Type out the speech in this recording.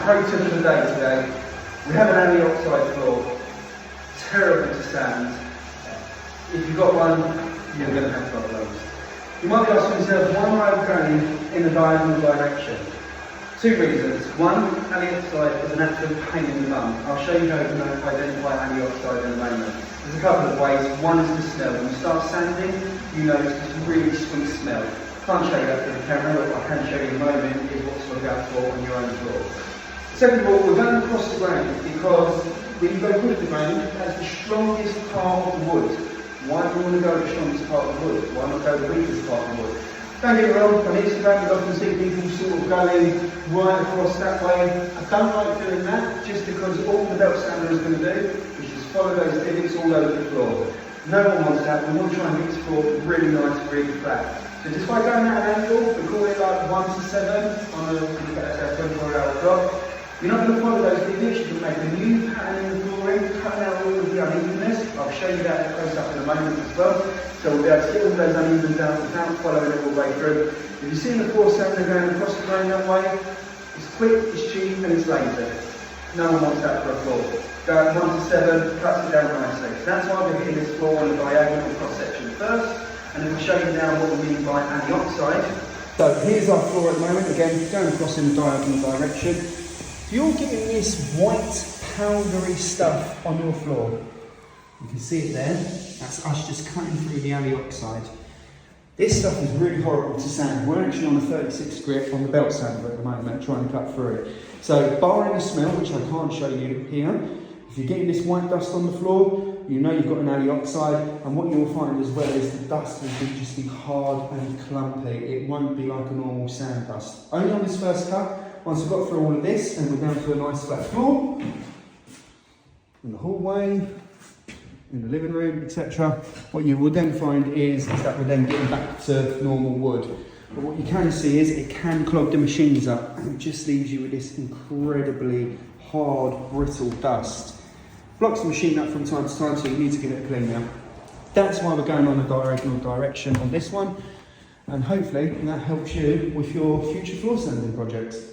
pro tip of the day today. We have an aluminium oxide floor. Terrible to sand. If you've got one, you're going to have problems. You might be asking yourself, why am I going in a diagonal direction? Two reasons. One, aluminium oxide is an absolute pain in the bum. I'll show you how you can identify aluminium oxide in a moment. There's a couple of ways. One is the smell. When you start sanding, you notice this really sweet smell. Can't show you that through the camera, but I can show you in a moment is what to look out for on your own floor. Second of all, we're going across the grain because when you go with the grain, that's the strongest part of the wood. Why do you want to go the strongest part of the wood? Why not go the weakest part of the wood? Don't get me wrong, on Instagram we often see people sort of going right across that way. I don't like doing that just because all the belt sander is going to do is just follow those divots all over the floor. No one wants that. We want to try and get this floor really nice, really flat. So just by going at an angle, we call it like 1 to 7 on a 24-hour clock. You're not going to follow those divots, you can make a new pattern in the flooring, cutting out all of the unevenness. I'll show you that close up in a moment as well. So we'll be able to get all those unevenness out without following it all the way through. If you see the floor sander going across the grain that way, it's quick, it's cheap and it's lazy. No one wants that for a floor. Go at 1 to 7, cuts it down nicely. So that's why we're hitting this floor on a diagonal cross section first. And then we'll show you now what we mean by aluminium oxide. So here's our floor at the moment, again going across in a diagonal direction. If you're getting this white powdery stuff on your floor, you can see it there, that's us just cutting through the aluminium oxide. This stuff is really horrible to sand. We're actually on a 36 grit on the belt sander at the moment, trying to cut through it. So barring the smell, which I can't show you here, if you're getting this white dust on the floor, you know you've got an aluminium oxide, and what you'll find as well is the dust will just be hard and clumpy. It won't be like a normal sand dust. Only on this first cut. Once we've got through all of this and we're down to a nice flat floor, in the hallway, in the living room, etc., what you will then find is that we're then getting back to normal wood. But what you can see is it can clog the machines up and it just leaves you with this incredibly hard, brittle dust. Blocks the machine up from time to time, so you need to give it a clean now. That's why we're going on a diagonal direction on this one, and hopefully that helps you with your future floor sanding projects.